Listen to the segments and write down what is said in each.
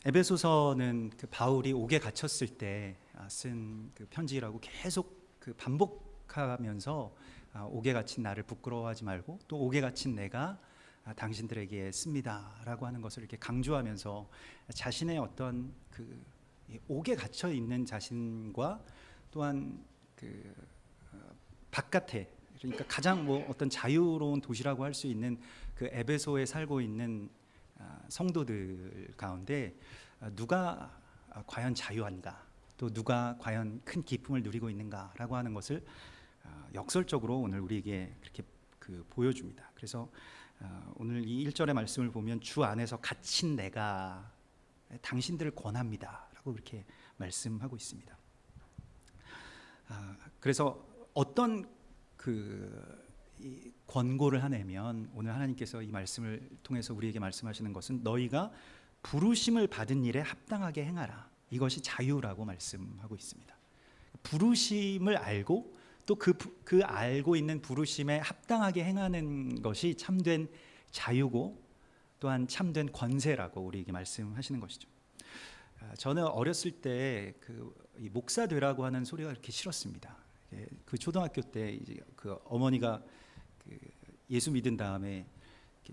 에베소서는 그 바울이 옥에 갇혔을 때 쓴 그 편지라고 계속 그 반복하면서 옥에 갇힌 나를 부끄러워하지 말고 또 옥에 갇힌 내가 당신들에게 씁니다라고 하는 것을 이렇게 강조하면서 자신의 어떤 그 옥에 갇혀 있는 자신과 또한 그 바깥에, 그러니까 가장 뭐 어떤 자유로운 도시라고 할 수 있는 그 에베소에 살고 있는 성도들 가운데 누가 과연 자유한가, 또 누가 과연 큰 기쁨을 누리고 있는가라고 하는 것을 역설적으로 오늘 우리에게 그렇게 보여줍니다. 그래서 오늘 이 1절의 말씀을 보면 주 안에서 갇힌 내가 당신들을 권합니다 라고 그렇게 말씀하고 있습니다. 그래서 어떤 이 권고를 하냐면, 오늘 하나님께서 이 말씀을 통해서 우리에게 말씀하시는 것은 너희가 부르심을 받은 일에 합당하게 행하라, 이것이 자유라고 말씀하고 있습니다. 부르심을 알고 또 그 알고 있는 부르심에 합당하게 행하는 것이 참된 자유고 또한 참된 권세라고 우리에게 말씀하시는 것이죠. 저는 어렸을 때 이 목사 되라고 하는 소리가 그렇게 싫었습니다. 그 초등학교 때 이제 그 어머니가 예수 믿은 다음에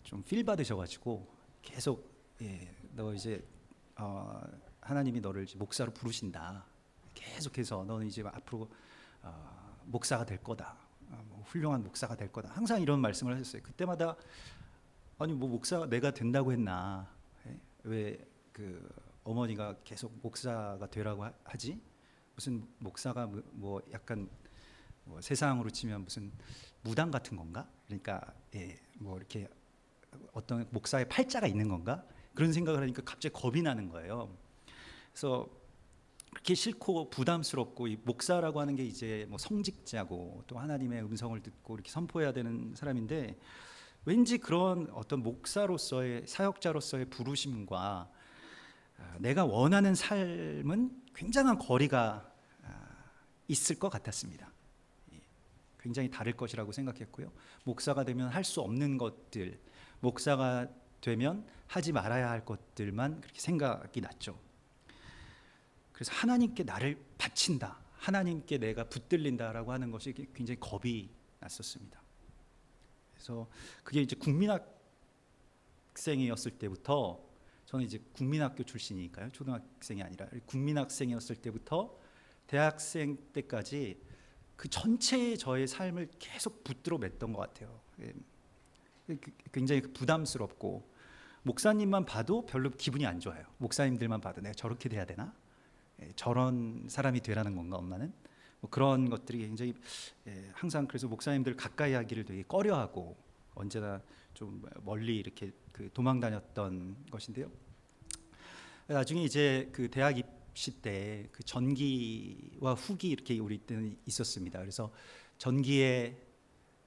좀 필 받으셔가지고 계속 너 이제 하나님이 너를 이제 목사로 부르신다. 계속해서 너는 이제 앞으로 목사가 될 거다. 훌륭한 목사가 될 거다. 항상 이런 말씀을 하셨어요. 그때마다 아니 뭐 목사가 내가 된다고 했나? 왜 그 어머니가 계속 목사가 되라고 하지? 무슨 목사가 뭐 약간 뭐 세상으로 치면 무슨 무당 같은 건가? 그러니까 뭐 이렇게 어떤 목사의 팔자가 있는 건가? 그런 생각을 하니까 갑자기 겁이 나는 거예요. 그래서 그렇게 싫고 부담스럽고, 이 목사라고 하는 게 이제 뭐 성직자고 또 하나님의 음성을 듣고 이렇게 선포해야 되는 사람인데, 왠지 그런 어떤 목사로서의 사역자로서의 부르심과 내가 원하는 삶은 굉장한 거리가 있을 것 같았습니다. 굉장히 다를 것이라고 생각했고요. 목사가 되면 할 수 없는 것들, 목사가 되면 하지 말아야 할 것들만 그렇게 생각이 났죠. 그래서 하나님께 나를 바친다, 하나님께 내가 붙들린다라고 하는 것이 굉장히 겁이 났었습니다. 그래서 그게 이제 국민학생이었을 때부터, 저는 이제 국민학교 출신이니까요, 초등학생이 아니라 국민학생이었을 때부터 대학생 때까지 그 전체의 저의 삶을 계속 붙들어 맸던 것 같아요. 굉장히 부담스럽고, 목사님만 봐도 별로 기분이 안 좋아요. 목사님들만 봐도 내가 저렇게 돼야 되나? 저런 사람이 되라는 건가 엄마는? 뭐 그런 것들이 굉장히 항상, 그래서 목사님들 가까이 하기를 되게 꺼려하고 언제나 좀 멀리 이렇게 도망 다녔던 것인데요. 나중에 이제 그 대학 입시 때 그 전기와 후기 이렇게 우리 때는 있었습니다. 그래서 전기에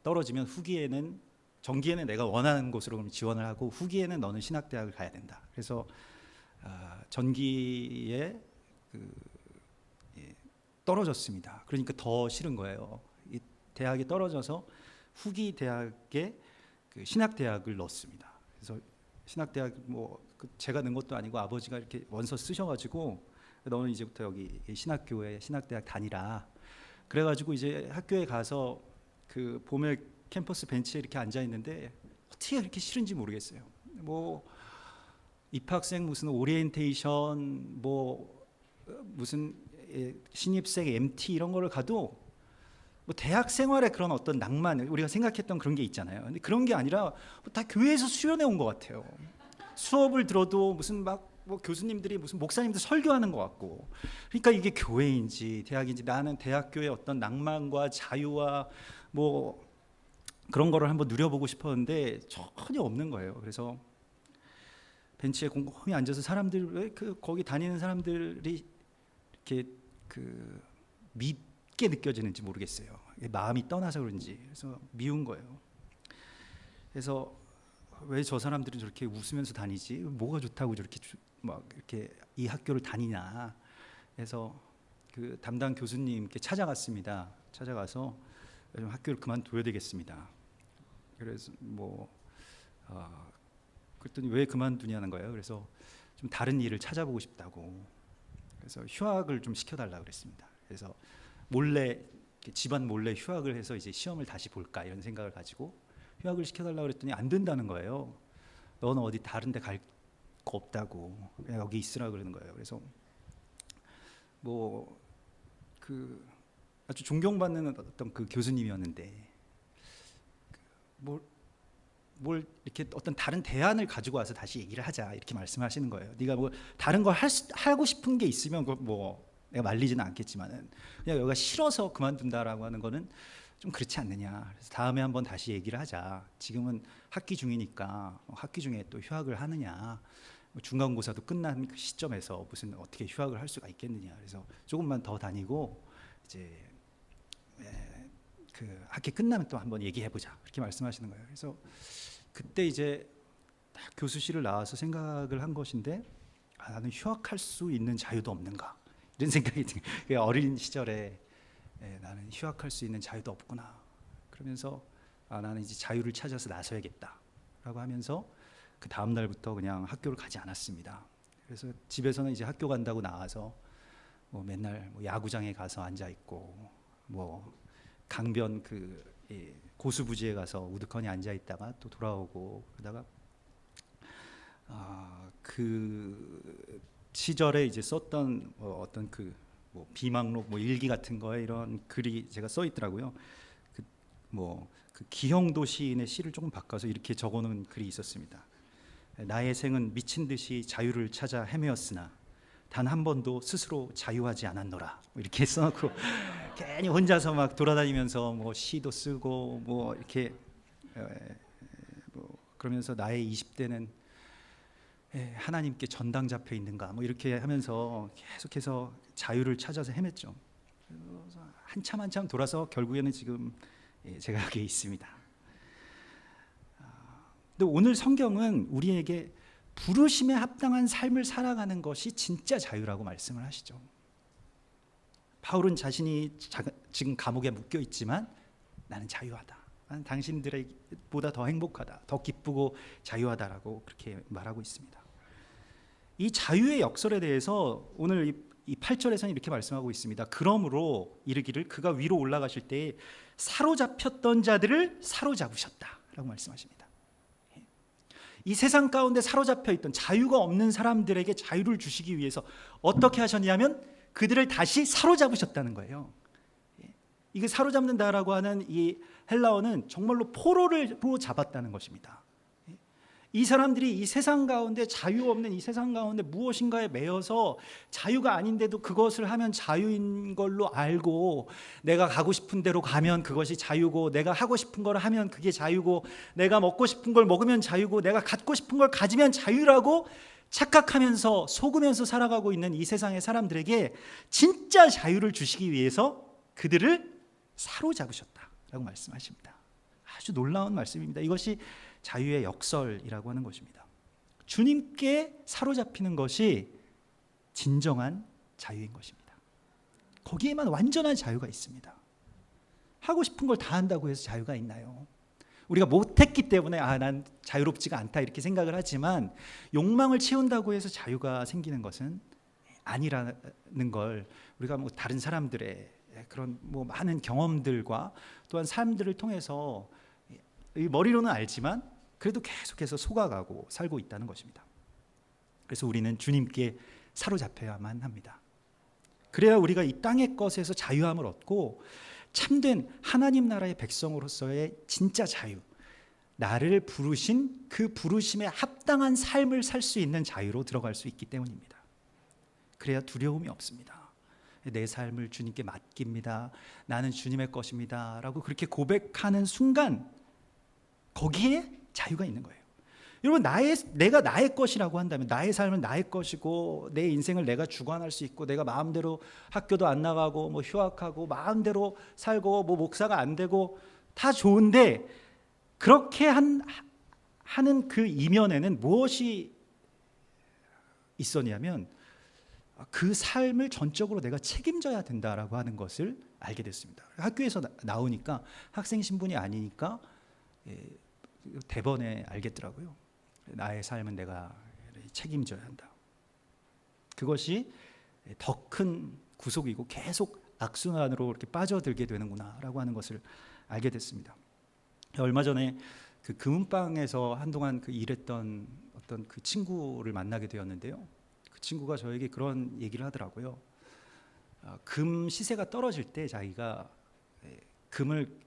떨어지면 후기에는, 전기에는 내가 원하는 곳으로 지원을 하고 후기에는 너는 신학대학을 가야 된다. 그래서 전기에 떨어졌습니다. 그러니까 더 싫은 거예요. 이 대학에 떨어져서 후기 대학에 신학대학을 넣었습니다. 그래서 신학대학 뭐 제가 넣은 것도 아니고 아버지가 이렇게 원서 쓰셔가지고 너는 이제부터 여기 신학교에 신학대학 다니라. 그래가지고 이제 학교에 가서 그 봄에 캠퍼스 벤치에 이렇게 앉아 있는데 어떻게 그렇게 싫은지 모르겠어요. 뭐 입학생 무슨 오리엔테이션, 뭐 무슨 신입생 MT 이런 거를 가도 뭐 대학 생활의 그런 어떤 낭만, 우리가 생각했던 그런 게 있잖아요. 근데 그런 게 아니라 다 교회에서 수련해 온 것 같아요. 수업을 들어도 무슨 막 뭐 교수님들이 무슨 목사님들 설교하는 것 같고, 그러니까 이게 교회인지 대학인지, 나는 대학교의 어떤 낭만과 자유와 뭐 그런 거를 한번 누려보고 싶었는데 전혀 없는 거예요. 그래서 벤치에 곰곰이 앉아서 사람들, 왜 거기 다니는 사람들이 이렇게 밉게 느껴지는지 모르겠어요. 마음이 떠나서 그런지. 그래서 미운 거예요. 그래서 왜 저 사람들은 저렇게 웃으면서 다니지? 뭐가 좋다고 저렇게 막 이렇게 이 학교를 다니냐? 그래서 그 담당 교수님께 찾아갔습니다. 찾아가서 좀 학교를 그만둬야 되겠습니다. 그래서 뭐 그랬더니 왜 그만두냐는 거예요. 그래서 좀 다른 일을 찾아보고 싶다고. 그래서 휴학을 좀 시켜달라 그랬습니다. 그래서 몰래 집안 몰래 휴학을 해서 이제 시험을 다시 볼까 이런 생각을 가지고 휴학을 시켜달라 그랬더니 안 된다는 거예요. 너는 어디 다른 데 갈 거 없다고, 그냥 여기 있으라 그러는 거예요. 그래서 뭐 그 아주 존경받는 어떤 그 교수님이었는데 뭘 이렇게 어떤 다른 대안을 가지고 와서 다시 얘기를 하자 이렇게 말씀하시는 거예요. 네가 뭐 다른 걸 하고 싶은 게 있으면 뭐 내가 말리지는 않겠지만은 그냥 여기가 싫어서 그만둔다라고 하는 거는 좀 그렇지 않느냐. 그래서 다음에 한번 다시 얘기를 하자. 지금은 학기 중이니까 학기 중에 또 휴학을 하느냐. 중간고사도 끝난 그 시점에서 무슨 어떻게 휴학을 할 수가 있겠느냐. 그래서 조금만 더 다니고 이제 그 학기 끝나면 또 한번 얘기해 보자. 그렇게 말씀하시는 거예요. 그래서 그때 이제 딱 교수실을 나와서 생각을 한 것인데 나는 휴학할 수 있는 자유도 없는가 이런 생각이 든 어린 시절에 나는 휴학할 수 있는 자유도 없구나. 그러면서 나는 이제 자유를 찾아서 나서야겠다라고 하면서 그 다음 날부터 그냥 학교를 가지 않았습니다. 그래서 집에서는 이제 학교 간다고 나와서 뭐 맨날 뭐 야구장에 가서 앉아 있고 뭐 강변 그 고수부지에 가서 우두커니 앉아 있다가 또 돌아오고 그러다가 그 시절에 이제 썼던 어떤 그 뭐 비망록 뭐 일기 같은 거에 이런 글이 제가 써 있더라고요. 그 기형도 시인의 시를 조금 바꿔서 이렇게 적어놓은 글이 있었습니다. 나의 생은 미친 듯이 자유를 찾아 헤매었으나 단 한 번도 스스로 자유하지 않았노라. 이렇게 써놓고 괜히 혼자서 막 돌아다니면서 뭐 시도 쓰고 뭐 이렇게 뭐 그러면서 나의 20대는 하나님께 전당 잡혀 있는가 뭐 이렇게 하면서 계속해서 자유를 찾아서 헤맸죠. 한참 돌아서 결국에는 지금 제가 여기 있습니다. 근데 오늘 성경은 우리에게 부르심에 합당한 삶을 살아가는 것이 진짜 자유라고 말씀을 하시죠. 바울은 자신이 지금 감옥에 묶여 있지만 나는 자유하다. 나는 당신들보다 더 행복하다. 더 기쁘고 자유하다라고 그렇게 말하고 있습니다. 이 자유의 역설에 대해서 오늘 이 8절에서는 이렇게 말씀하고 있습니다. 그러므로 이르기를 그가 위로 올라가실 때에 사로잡혔던 자들을 사로잡으셨다라고 말씀하십니다. 이 세상 가운데 사로잡혀 있던 자유가 없는 사람들에게 자유를 주시기 위해서 어떻게 하셨냐면 그들을 다시 사로잡으셨다는 거예요. 이게 사로잡는다라고 하는 이 헬라어는 정말로 포로로 잡았다는 것입니다. 이 사람들이 이 세상 가운데 자유 없는 이 세상 가운데 무엇인가에 매여서 자유가 아닌데도 그것을 하면 자유인 걸로 알고 내가 가고 싶은 대로 가면 그것이 자유고 내가 하고 싶은 걸 하면 그게 자유고 내가 먹고 싶은 걸 먹으면 자유고 내가 갖고 싶은 걸 가지면 자유라고 착각하면서 속으면서 살아가고 있는 이 세상의 사람들에게 진짜 자유를 주시기 위해서 그들을 사로잡으셨다라고 말씀하십니다. 아주 놀라운 말씀입니다. 이것이 자유의 역설이라고 하는 것입니다. 주님께 사로잡히는 것이 진정한 자유인 것입니다. 거기에만 완전한 자유가 있습니다. 하고 싶은 걸 다 한다고 해서 자유가 있나요? 우리가 못했기 때문에 난 자유롭지가 않다 이렇게 생각을 하지만 욕망을 채운다고 해서 자유가 생기는 것은 아니라는 걸 우리가 뭐 다른 사람들의 그런 뭐 많은 경험들과 또한 삶들을 통해서 머리로는 알지만 그래도 계속해서 속아가고 살고 있다는 것입니다. 그래서 우리는 주님께 사로잡혀야만 합니다. 그래야 우리가 이 땅의 것에서 자유함을 얻고 참된 하나님 나라의 백성으로서의 진짜 자유, 나를 부르신 그 부르심에 합당한 삶을 살 수 있는 자유로 들어갈 수 있기 때문입니다. 그래야 두려움이 없습니다. 내 삶을 주님께 맡깁니다. 나는 주님의 것입니다. 라고 그렇게 고백하는 순간 거기에 자유가 있는 거예요. 여러분, 내가 나의 것이라고 한다면 나의 삶은 나의 것이고 내 인생을 내가 주관할 수 있고 내가 마음대로 학교도 안 나가고 뭐 휴학하고 마음대로 살고 뭐 목사가 안 되고 다 좋은데 그렇게 하는 그 이면에는 무엇이 있었냐면 그 삶을 전적으로 내가 책임져야 된다라고 하는 것을 알게 됐습니다. 학교에서 나오니까 학생 신분이 아니니까 대번에 알겠더라고요. 나의 삶은 내가 책임져야 한다. 그것이 더 큰 구속이고 계속 악순환으로 이렇게 빠져들게 되는구나라고 하는 것을 알게 됐습니다. 얼마 전에 그 금은방에서 한동안 그 일했던 어떤 그 친구를 만나게 되었는데요. 그 친구가 저에게 그런 얘기를 하더라고요. 금 시세가 떨어질 때 자기가 금을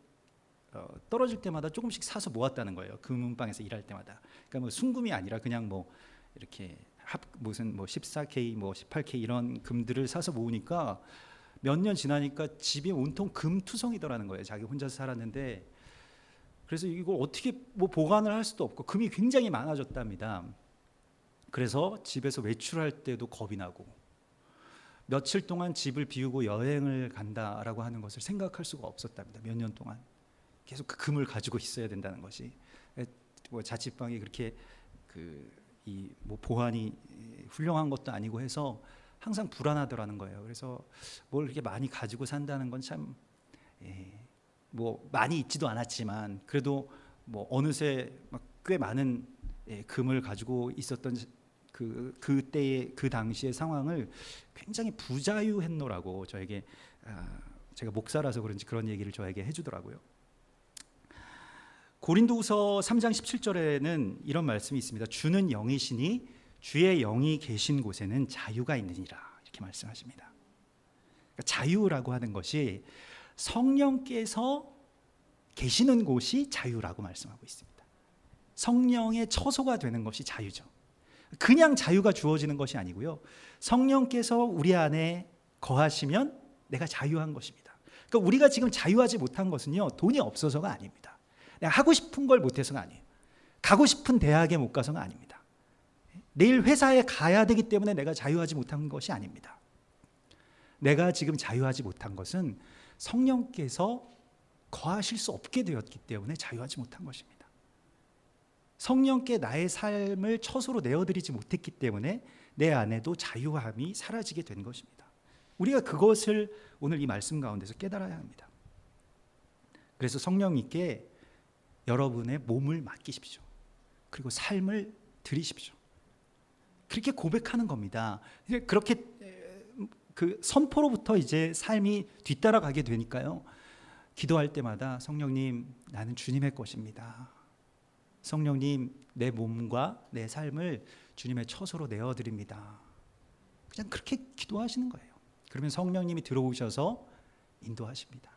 떨어질 때마다 조금씩 사서 모았다는 거예요. 금은방에서 일할 때마다. 그러니까 뭐 순금이 아니라 그냥 뭐 이렇게 무슨 뭐 14K, 뭐 18K 이런 금들을 사서 모으니까 몇 년 지나니까 집이 온통 금투성이더라는 거예요. 자기 혼자서 살았는데 그래서 이걸 어떻게 뭐 보관을 할 수도 없고 금이 굉장히 많아졌답니다. 그래서 집에서 외출할 때도 겁이 나고 며칠 동안 집을 비우고 여행을 간다라고 하는 것을 생각할 수가 없었답니다. 몇 년 동안 계속 그 금을 가지고 있어야 된다는 것이 뭐 자취방이 그렇게 이 뭐 보안이 훌륭한 것도 아니고 해서 항상 불안하더라는 거예요. 그래서 뭘 이렇게 많이 가지고 산다는 건 참 뭐 많이 있지도 않았지만 그래도 뭐 어느새 막 꽤 많은 금을 가지고 있었던 그때의 그 당시의 상황을 굉장히 부자유했노라고 저에게 제가 목사라서 그런지 그런 얘기를 저에게 해주더라고요. 고린도후서 3장 17절에는 이런 말씀이 있습니다. 주는 영이시니 주의 영이 계신 곳에는 자유가 있느니라 이렇게 말씀하십니다. 그러니까 자유라고 하는 것이 성령께서 계시는 곳이 자유라고 말씀하고 있습니다. 성령의 처소가 되는 것이 자유죠. 그냥 자유가 주어지는 것이 아니고요. 성령께서 우리 안에 거하시면 내가 자유한 것입니다. 그러니까 우리가 지금 자유하지 못한 것은요, 돈이 없어서가 아닙니다. 내가 하고 싶은 걸 못해서가 아니에요. 가고 싶은 대학에 못 가서가 아닙니다. 내일 회사에 가야 되기 때문에 내가 자유하지 못한 것이 아닙니다. 내가 지금 자유하지 못한 것은 성령께서 거하실 수 없게 되었기 때문에 자유하지 못한 것입니다. 성령께 나의 삶을 처소로 내어드리지 못했기 때문에 내 안에도 자유함이 사라지게 된 것입니다. 우리가 그것을 오늘 이 말씀 가운데서 깨달아야 합니다. 그래서 성령님께 여러분의 몸을 맡기십시오. 그리고 삶을 드리십시오. 그렇게 고백하는 겁니다. 그렇게 그 선포로부터 이제 삶이 뒤따라가게 되니까요. 기도할 때마다 성령님, 나는 주님의 것입니다. 성령님, 내 몸과 내 삶을 주님의 처소로 내어드립니다. 그냥 그렇게 기도하시는 거예요. 그러면 성령님이 들어오셔서 인도하십니다.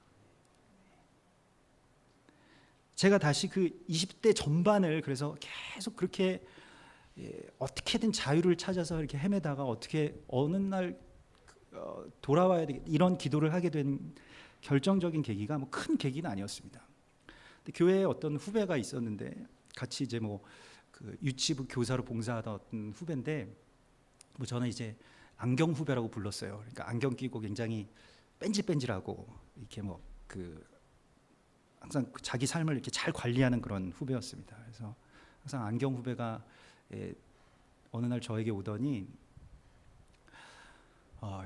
제가 다시 그 20대 전반을 그래서 계속 그렇게 어떻게든 자유를 찾아서 이렇게 헤매다가 어떻게 어느 날 돌아와야 되겠다 이런 기도를 하게 된 결정적인 계기가 뭐 큰 계기는 아니었습니다. 근데 교회에 어떤 후배가 있었는데 같이 이제 뭐 그 유치부 교사로 봉사하던 어떤 후배인데 뭐 저는 이제 안경 후배라고 불렀어요. 그러니까 안경 끼고 굉장히 뺀질뺀질하고 이렇게 뭐 그 항상 자기 삶을 이렇게 잘 관리하는 그런 후배였습니다. 그래서 항상 안경 후배가 어느 날 저에게 오더니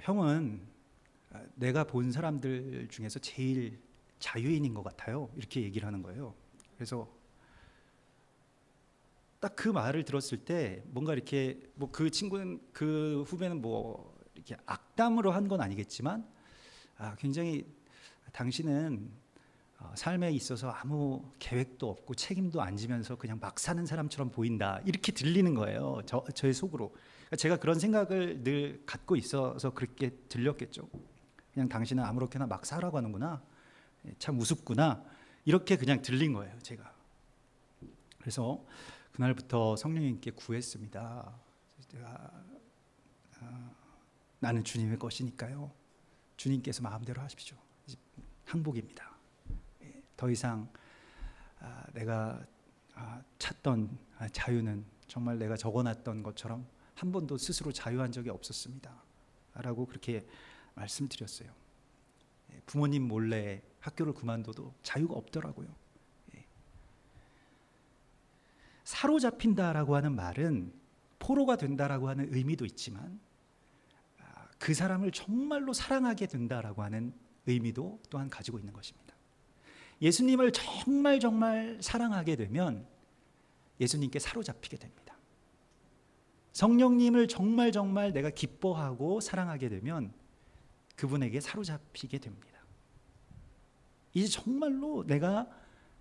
형은 내가 본 사람들 중에서 제일 자유인인 것 같아요. 이렇게 얘기를 하는 거예요. 그래서 딱 그 말을 들었을 때 뭔가 이렇게 뭐 그 친구는 그 후배는 뭐 이렇게 악담으로 한 건 아니겠지만 굉장히 당신은 삶에 있어서 아무 계획도 없고 책임도 안 지면서 그냥 막 사는 사람처럼 보인다 이렇게 들리는 거예요. 저의 속으로. 그러니까 제가 그런 생각을 늘 갖고 있어서 그렇게 들렸겠죠. 그냥 당신은 아무렇게나 막 살아가고 하는구나. 참 우습구나. 이렇게 그냥 들린 거예요. 제가. 그래서 그날부터 성령님께 구했습니다. 제가 나는 주님의 것이니까요. 주님께서 마음대로 하십시오. 항복입니다. 더 이상 내가 찾던 자유는 정말 내가 적어놨던 것처럼 한 번도 스스로 자유한 적이 없었습니다. 라고 그렇게 말씀드렸어요. 부모님 몰래 학교를 그만둬도 자유가 없더라고요. 사로잡힌다라고 하는 말은 포로가 된다라고 하는 의미도 있지만 그 사람을 정말로 사랑하게 된다라고 하는 의미도 또한 가지고 있는 것입니다. 예수님을 정말 사랑하게 되면 예수님께 사로잡히게 됩니다. 성령님을 정말 내가 기뻐하고 사랑하게 되면 그분에게 사로잡히게 됩니다. 이제 정말로 내가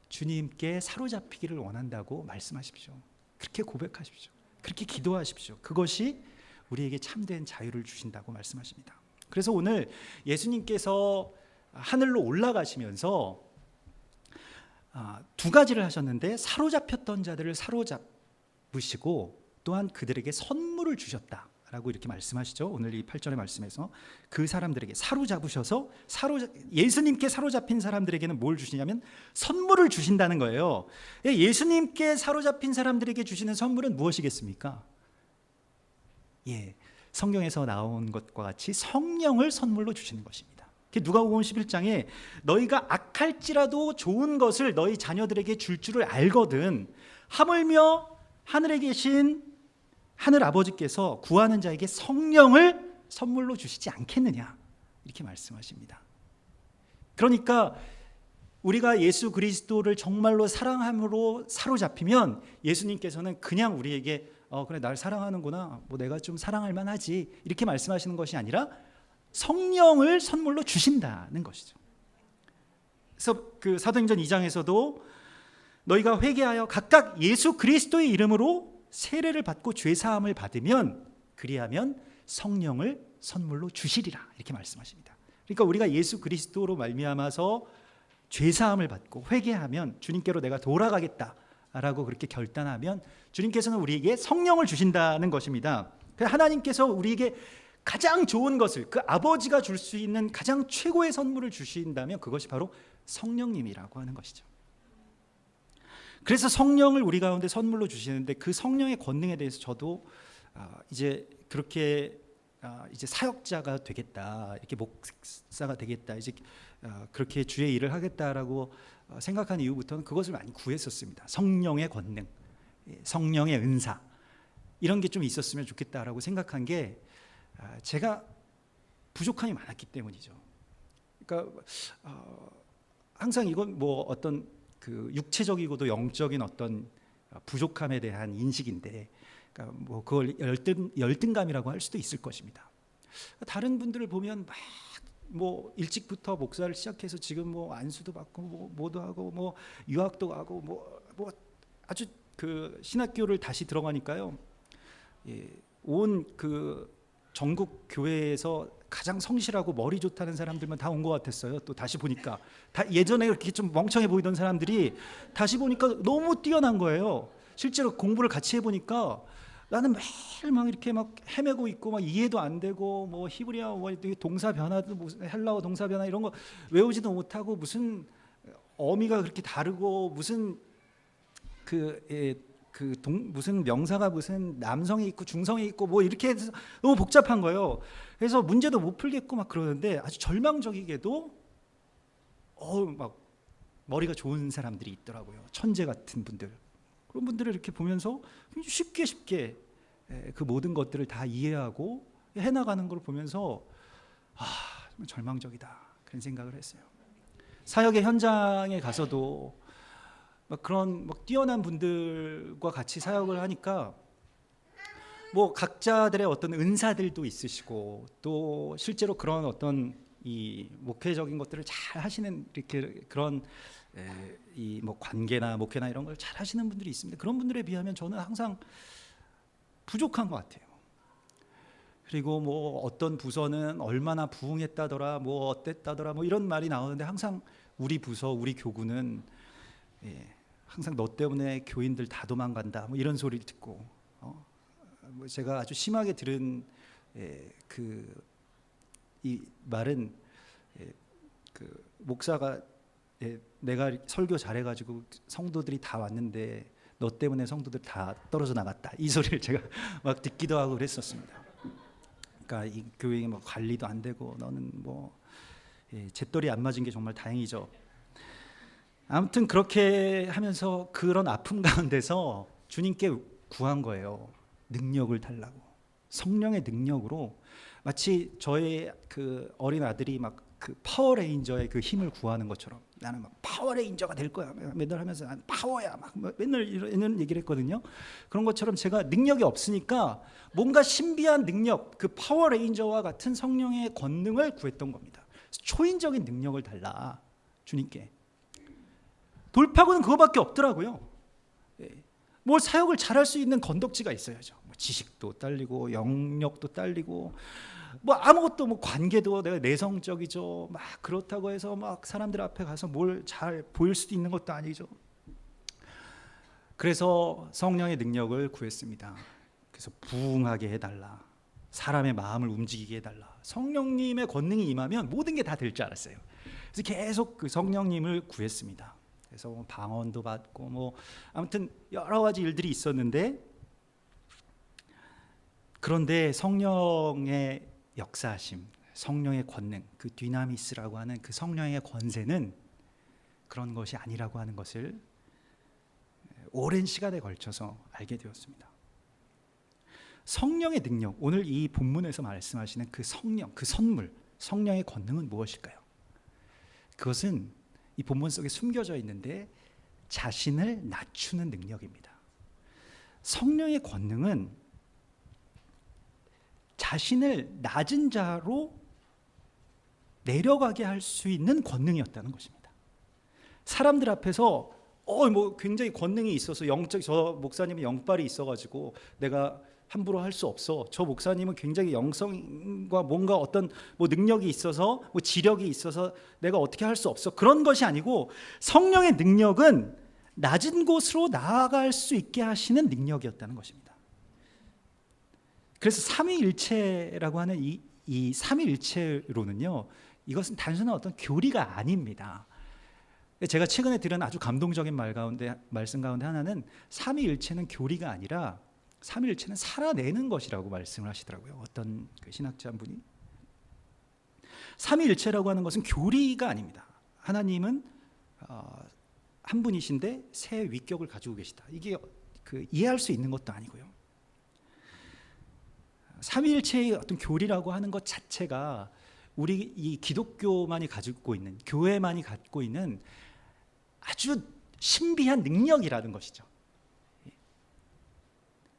주님께 사로잡히기를 원한다고 말씀하십시오. 그렇게 고백하십시오. 그렇게 기도하십시오. 그것이 우리에게 참된 자유를 주신다고 말씀하십니다. 그래서 오늘 예수님께서 하늘로 올라가시면서 두 가지를 하셨는데, 사로잡혔던 자들을 사로잡으시고 또한 그들에게 선물을 주셨다라고 이렇게 말씀하시죠. 오늘 이 8절의 말씀에서 그 사람들에게 사로잡으셔서 예수님께 사로잡힌 사람들에게는 뭘 주시냐면 선물을 주신다는 거예요. 예수님께 사로잡힌 사람들에게 주시는 선물은 무엇이겠습니까? 성경에서 나온 것과 같이 성령을 선물로 주시는 것입니다. 누가복음 11장에 너희가 악할지라도 좋은 것을 너희 자녀들에게 줄 줄을 알거든 하물며 하늘에 계신 하늘 아버지께서 구하는 자에게 성령을 선물로 주시지 않겠느냐, 이렇게 말씀하십니다. 그러니까 우리가 예수 그리스도를 정말로 사랑함으로 사로잡히면 예수님께서는 그냥 우리에게 그래 날 사랑하는구나, 뭐 내가 좀 사랑할 만하지, 이렇게 말씀하시는 것이 아니라 성령을 선물로 주신다는 것이죠. 그래서 그 사도행전 2장에서도 너희가 회개하여 각각 예수 그리스도의 이름으로 세례를 받고 죄 사함을 받으면 그리하면 성령을 선물로 주시리라, 이렇게 말씀하십니다. 그러니까 우리가 예수 그리스도로 말미암아서 죄 사함을 받고 회개하면 주님께로 내가 돌아가겠다라고 그렇게 결단하면 주님께서는 우리에게 성령을 주신다는 것입니다. 하나님께서 우리에게 가장 좋은 것을, 그 아버지가 줄 수 있는 가장 최고의 선물을 주신다면 그것이 바로 성령님이라고 하는 것이죠. 그래서 성령을 우리 가운데 선물로 주시는데, 그 성령의 권능에 대해서 저도 이제 그렇게 이제 사역자가 되겠다, 이렇게 목사가 되겠다, 이제 그렇게 주의 일을 하겠다라고 생각한 이후부터는 그것을 많이 구했었습니다. 성령의 권능, 성령의 은사, 이런 게 좀 있었으면 좋겠다라고 생각한 게 제가 부족함이 많았기 때문이죠. 그러니까 항상 이건 뭐 어떤 그 육체적이고도 영적인 어떤 부족함에 대한 인식인데, 그러니까 뭐 그걸 열등감이라고 할 수도 있을 것입니다. 다른 분들을 보면 막 뭐 일찍부터 목사를 시작해서 지금 뭐 안수도 받고 뭐 뭐도 하고 뭐 유학도 가고 뭐 아주 그 신학교를 다시 들어가니까요, 온 그 전국 교회에서 가장 성실하고 머리 좋다는 사람들만 다 온 것 같았어요. 또 다시 보니까 다 예전에 이렇게 좀 멍청해 보이던 사람들이 다시 보니까 너무 뛰어난 거예요. 실제로 공부를 같이 해보니까 나는 매일 막 이렇게 막 헤매고 있고 막 이해도 안 되고 뭐 히브리어 뭐 동사 변화도 무슨 헬라어 동사 변화 이런 거 외우지도 못하고 무슨 어미가 그렇게 다르고 무슨 무슨 명사가 무슨 남성이 있고 중성이 있고 뭐 이렇게 해서 너무 복잡한 거예요. 그래서 문제도 못 풀겠고 막 그러는데 아주 절망적이게도 막 머리가 좋은 사람들이 있더라고요. 천재 같은 분들. 그런 분들을 이렇게 보면서 쉽게 그 모든 것들을 다 이해하고 해나가는 걸 보면서 정말 절망적이다, 그런 생각을 했어요. 사역의 현장에 가서도 막 그런 막 뛰어난 분들과 같이 사역을 하니까 뭐 각자들의 어떤 은사들도 있으시고 또 실제로 그런 어떤 이 목회적인 것들을 잘 하시는 이렇게 그런 이 뭐 관계나 목회나 이런 걸 잘 하시는 분들이 있습니다. 그런 분들에 비하면 저는 항상 부족한 것 같아요. 그리고 뭐 어떤 부서는 얼마나 부흥했다더라, 뭐 어땠다더라, 뭐 이런 말이 나오는데 항상 우리 부서, 우리 교구는 항상 너 때문에 교인들 다 도망간다, 뭐 이런 소리를 듣고 뭐 제가 아주 심하게 들은 이 말은 그 목사가 내가 설교 잘해가지고 성도들이 다 왔는데 너 때문에 성도들 다 떨어져 나갔다, 이 소리를 제가 막 듣기도 하고 그랬었습니다. 그러니까 이 교회 뭐 관리도 안 되고 너는 뭐 잿더리 안 맞은 게 정말 다행이죠. 아무튼 그렇게 하면서 그런 아픔 가운데서 주님께 구한 거예요. 능력을 달라고, 성령의 능력으로. 마치 저의 그 어린 아들이 막 그 파워레인저의 그 힘을 구하는 것처럼 나는 막 파워레인저가 될 거야 맨날 하면서 난 파워야 막 맨날 이런 얘기를 했거든요. 그런 것처럼 제가 능력이 없으니까 뭔가 신비한 능력, 그 파워레인저와 같은 성령의 권능을 구했던 겁니다. 초인적인 능력을 달라 주님께. 돌파구는 그거밖에 없더라고요. 뭘 사역을 잘할 수 있는 건덕지가 있어야죠. 뭐 지식도 딸리고 영역도 딸리고 뭐 아무것도 뭐 관계도 내가 내성적이죠. 막 그렇다고 해서 막 사람들 앞에 가서 뭘 잘 보일 수도 있는 것도 아니죠. 그래서 성령의 능력을 구했습니다. 그래서 부응하게 해달라. 사람의 마음을 움직이게 해달라. 성령님의 권능이 임하면 모든 게 다 될 줄 알았어요. 그래서 계속 그 성령님을 구했습니다. 그래서 뭐 방언도 받고 뭐 아무튼 여러 가지 일들이 있었는데, 그런데 성령의 역사하심, 성령의 권능, 그 디나미스라고 하는 그 성령의 권세는 그런 것이 아니라고 하는 것을 오랜 시간에 걸쳐서 알게 되었습니다. 성령의 능력, 오늘 이 본문에서 말씀하시는 그 성령, 그 선물, 성령의 권능은 무엇일까요? 그것은 이 본문 속에 숨겨져 있는데 자신을 낮추는 능력입니다. 성령의 권능은 자신을 낮은 자로 내려가게 할 수 있는 권능이었다는 것입니다. 사람들 앞에서 뭐 굉장히 권능이 있어서 영적, 저 목사님은 영빨이 있어가지고 내가 함부로 할 수 없어. 저 목사님은 굉장히 영성과 뭔가 어떤 뭐 능력이 있어서 뭐 지력이 있어서 내가 어떻게 할 수 없어. 그런 것이 아니고 성령의 능력은 낮은 곳으로 나아갈 수 있게 하시는 능력이었다는 것입니다. 그래서 삼위일체라고 하는 이 삼위일체로는요, 이것은 단순한 어떤 교리가 아닙니다. 제가 최근에 들은 아주 감동적인 말씀 가운데 하나는 삼위일체는 교리가 아니라 삼위일체는 살아내는 것이라고 말씀을 하시더라고요. 어떤 그 신학자 한 분이. 삼위일체라고 하는 것은 교리가 아닙니다. 하나님은 한 분이신데 세 위격을 가지고 계시다. 이게 그 이해할 수 있는 것도 아니고요. 삼위일체의 어떤 교리라고 하는 것 자체가 우리 이 기독교만이 가지고 있는, 교회만이 갖고 있는 아주 신비한 능력이라는 것이죠.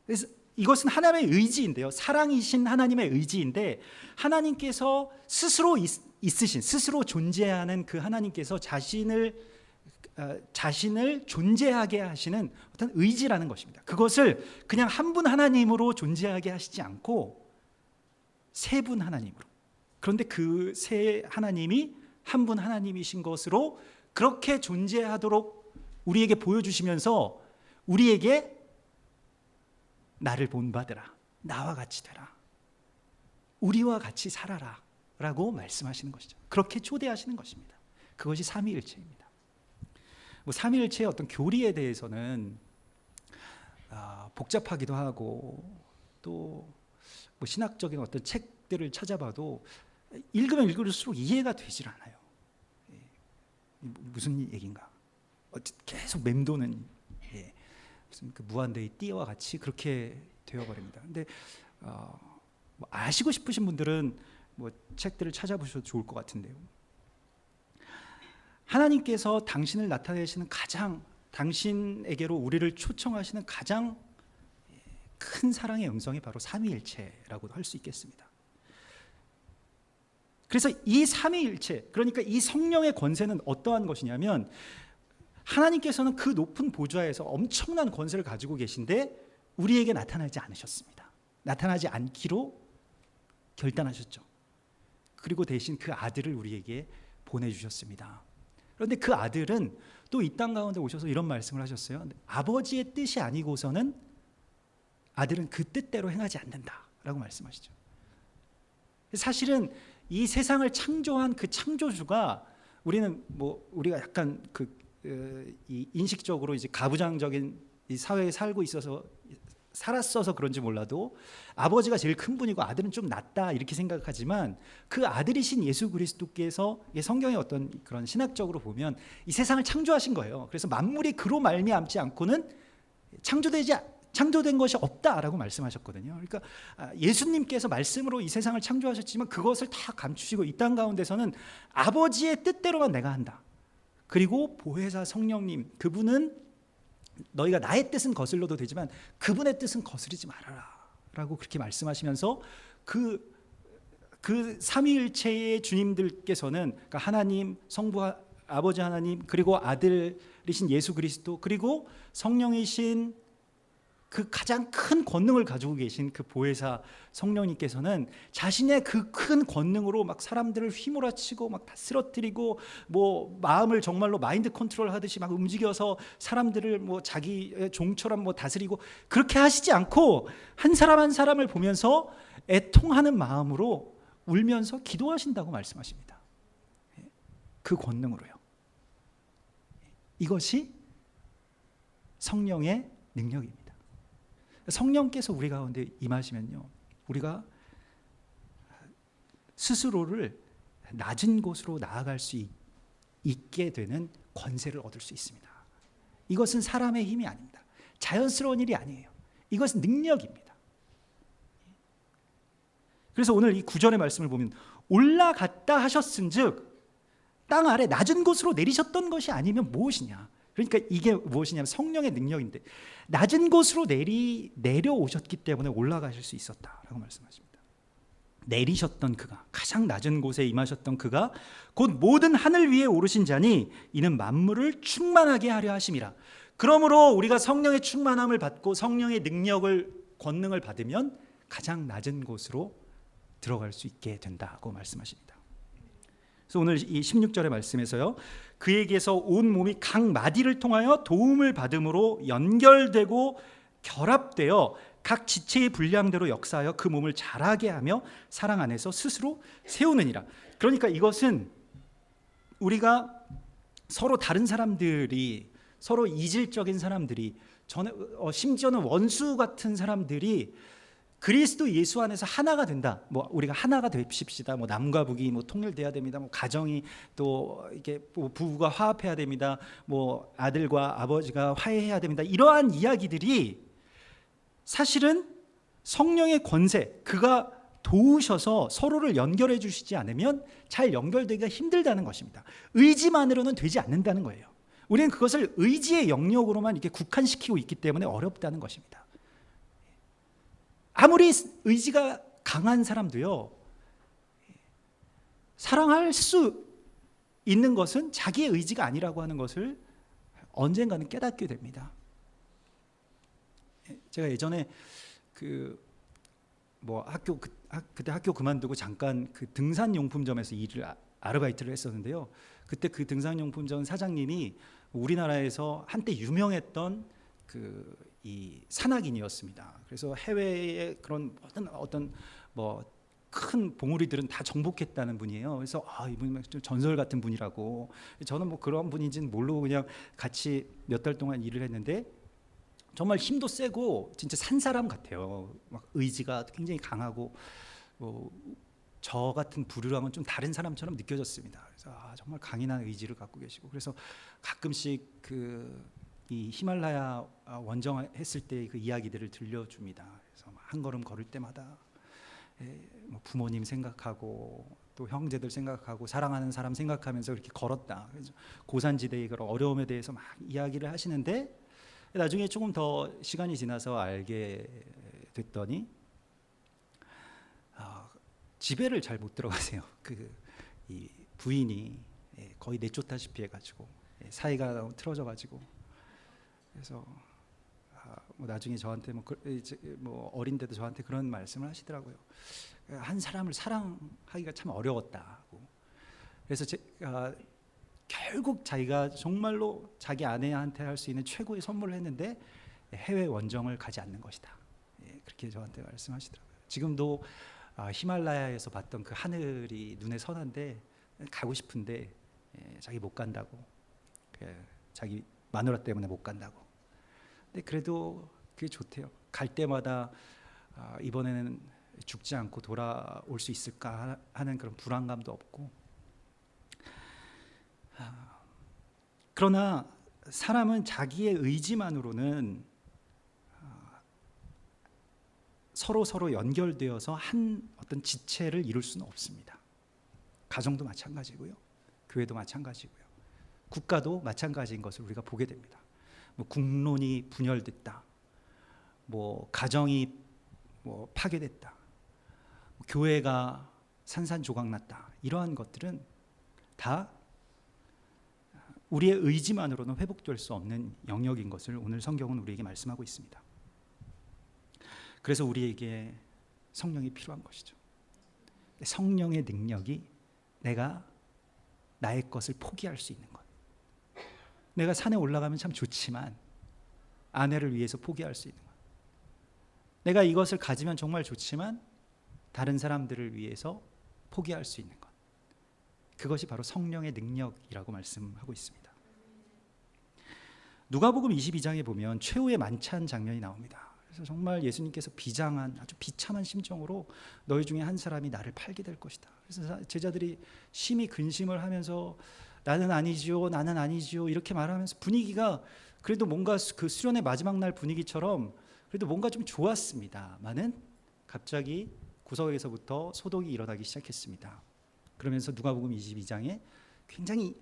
그래서 이것은 하나님의 의지인데요, 사랑이신 하나님의 의지인데, 하나님께서 스스로 있으신, 스스로 존재하는 그 하나님께서 자신을 존재하게 하시는 어떤 의지라는 것입니다. 그것을 그냥 한 분 하나님으로 존재하게 하시지 않고 세 분 하나님으로, 그런데 그 세 하나님이 한 분 하나님이신 것으로 그렇게 존재하도록 우리에게 보여주시면서 우리에게 나를 본받으라, 나와 같이 되라, 우리와 같이 살아라 라고 말씀하시는 것이죠. 그렇게 초대하시는 것입니다. 그것이 삼위일체입니다. 뭐 삼위일체의 어떤 교리에 대해서는 복잡하기도 하고, 또 뭐 신학적인 어떤 책들을 찾아봐도 읽으면 읽을수록 이해가 되질 않아요. 무슨 얘기인가? 계속 맴도는 무슨 그 무한대의 띠와 같이 그렇게 되어버립니다. 근데 뭐 아시고 싶으신 분들은 뭐 책들을 찾아보셔도 좋을 것 같은데요. 하나님께서 당신을 나타내시는 가장, 당신에게로 우리를 초청하시는 가장 큰 사랑의 음성이 바로 삼위일체라고도 할 수 있겠습니다. 그래서 이 삼위일체, 그러니까 이 성령의 권세는 어떠한 것이냐면, 하나님께서는 그 높은 보좌에서 엄청난 권세를 가지고 계신데 우리에게 나타나지 않으셨습니다. 나타나지 않기로 결단하셨죠. 그리고 대신 그 아들을 우리에게 보내주셨습니다. 그런데 그 아들은 또 이 땅 가운데 오셔서 이런 말씀을 하셨어요. 아버지의 뜻이 아니고서는 아들은 그 뜻대로 행하지 않는다라고 말씀하시죠. 사실은 이 세상을 창조한 그 창조주가, 우리는 뭐 우리가 약간 이 인식적으로 이제 가부장적인 이 사회에 살고 있어서 살았어서 그런지 몰라도 아버지가 제일 큰 분이고 아들은 좀 낮다 이렇게 생각하지만, 그 아들이신 예수 그리스도께서, 성경의 어떤 그런 신학적으로 보면 이 세상을 창조하신 거예요. 그래서 만물이 그로 말미암지 않고는 창조되지 창조된 것이 없다라고 말씀하셨거든요. 그러니까 예수님께서 말씀으로 이 세상을 창조하셨지만 그것을 다 감추시고 이 땅 가운데서는 아버지의 뜻대로만 내가 한다. 그리고 보혜사 성령님, 그분은 너희가 나의 뜻은 거슬러도 되지만 그분의 뜻은 거스르지 말아라 라고 그렇게 말씀하시면서 그 삼위일체의 주님들께서는 그러니까 하나님, 성부, 아버지 하나님, 그리고 아들이신 예수 그리스도, 그리고 성령이신 그 가장 큰 권능을 가지고 계신 그 보혜사 성령님께서는 자신의 그 큰 권능으로 막 사람들을 휘몰아치고 막 다 쓰러뜨리고 뭐 마음을 정말로 마인드 컨트롤 하듯이 막 움직여서 사람들을 뭐 자기의 종처럼 뭐 다스리고 그렇게 하시지 않고 한 사람 한 사람을 보면서 애통하는 마음으로 울면서 기도하신다고 말씀하십니다. 그 권능으로요. 이것이 성령의 능력입니다. 성령께서 우리 가운데 임하시면요, 우리가 스스로를 낮은 곳으로 나아갈 수 있게 되는 권세를 얻을 수 있습니다. 이것은 사람의 힘이 아닙니다. 자연스러운 일이 아니에요. 이것은 능력입니다. 그래서 오늘 이 9절의 말씀을 보면 올라갔다 하셨은즉 땅 아래 낮은 곳으로 내리셨던 것이 아니면 무엇이냐. 그러니까 이게 무엇이냐면 성령의 능력인데 낮은 곳으로 내려오셨기 때문에 올라가실 수 있었다라고 말씀하십니다. 내리셨던 그가, 가장 낮은 곳에 임하셨던 그가 곧 모든 하늘 위에 오르신 자니 이는 만물을 충만하게 하려 하심이라. 그러므로 우리가 성령의 충만함을 받고 성령의 능력을, 권능을 받으면 가장 낮은 곳으로 들어갈 수 있게 된다고 말씀하십니다. 그래서 오늘 이 16절의 말씀에서요, 그에게서 온 몸이 각 마디를 통하여 도움을 받음으로 연결되고 결합되어 각 지체의 분량대로 역사하여 그 몸을 자라게 하며 사랑 안에서 스스로 세우느니라. 그러니까 이것은 우리가 서로 다른 사람들이, 서로 이질적인 사람들이, 심지어는 원수 같은 사람들이 그리스도 예수 안에서 하나가 된다. 뭐 우리가 하나가 되십시다. 뭐 남과 북이 뭐 통일돼야 됩니다. 뭐 가정이 또 이게 뭐 부부가 화합해야 됩니다. 뭐 아들과 아버지가 화해해야 됩니다. 이러한 이야기들이 사실은 성령의 권세, 그가 도우셔서 서로를 연결해 주시지 않으면 잘 연결되기가 힘들다는 것입니다. 의지만으로는 되지 않는다는 거예요. 우리는 그것을 의지의 영역으로만 이렇게 국한시키고 있기 때문에 어렵다는 것입니다. 아무리 의지가 강한 사람도요, 사랑할 수 있는 것은 자기의 의지가 아니라고 하는 것을 언젠가는 깨닫게 됩니다. 제가 예전에 그때 학교 그만두고 잠깐 그 등산용품점에서 아르바이트를 했었는데요. 그때 그 등산용품점 사장님이 우리나라에서 한때 유명했던 이 산악인이었습니다. 그래서 해외의 그런 어떤 뭐 큰 봉우리들은 다 정복했다는 분이에요. 그래서 이분 좀 전설 같은 분이라고. 저는 뭐 그런 분인지는 모르고 그냥 같이 몇 달 동안 일을 했는데 정말 힘도 세고 진짜 산 사람 같아요. 막 의지가 굉장히 강하고 저 같은 부류랑은 좀 다른 사람처럼 느껴졌습니다. 그래서 정말 강인한 의지를 갖고 계시고, 그래서 가끔씩 이 히말라야 원정했을 때 그 이야기들을 들려줍니다. 그래서 한 걸음 걸을 때마다 뭐 부모님 생각하고 또 형제들 생각하고 사랑하는 사람 생각하면서 이렇게 걸었다. 그래서 고산지대의 그런 어려움에 대해서 막 이야기를 하시는데 나중에 조금 더 시간이 지나서 알게 됐더니 집에를 잘 못 들어가세요. 이 부인이 거의 내쫓다시피 해가지고 사이가 너무 틀어져가지고, 그래서 뭐 나중에 저한테 뭐 어린데도 저한테 그런 말씀을 하시더라고요. 한 사람을 사랑하기가 참 어려웠다고. 그래서 결국 자기가 정말로 자기 아내한테 할 수 있는 최고의 선물을 했는데 해외 원정을 가지 않는 것이다. 그렇게 저한테 말씀하시더라고요. 지금도 히말라야에서 봤던 그 하늘이 눈에 선한데 가고 싶은데 자기 못 간다고, 자기 마누라 때문에 못 간다고. 근데 그래도 그게 좋대요. 갈 때마다 이번에는 죽지 않고 돌아올 수 있을까 하는 그런 불안감도 없고. 그러나 사람은 자기의 의지만으로는 서로 연결되어서 한 어떤 지체를 이룰 수는 없습니다. 가정도 마찬가지고요, 교회도 마찬가지고요, 국가도 마찬가지인 것을 우리가 보게 됩니다. 뭐 국론이 분열됐다, 뭐 가정이 뭐 파괴됐다, 교회가 산산조각났다, 이러한 것들은 다 우리의 의지만으로는 회복될 수 없는 영역인 것을 오늘 성경은 우리에게 말씀하고 있습니다. 그래서 우리에게 성령이 필요한 것이죠. 성령의 능력이 내가 나의 것을 포기할 수 있는 것. 내가 산에 올라가면 참 좋지만 아내를 위해서 포기할 수 있는 것. 내가 이것을 가지면 정말 좋지만 다른 사람들을 위해서 포기할 수 있는 것. 그것이 바로 성령의 능력이라고 말씀하고 있습니다. 누가복음 22장에 보면 최후의 만찬 장면이 나옵니다. 그래서 정말 예수님께서 비장한 아주 비참한 심정으로 너희 중에 한 사람이 나를 팔게 될 것이다. 그래서 제자들이 심히 근심을 하면서 나는 아니지요, 나는 아니지요 이렇게 말하면서 분위기가 그래도 뭔가 그 수련의 마지막 날 분위기처럼 그래도 뭔가 좀 좋았습니다만은 갑자기 구석에서부터 소동이 일어나기 시작했습니다. 그러면서 누가복음 22장에 굉장히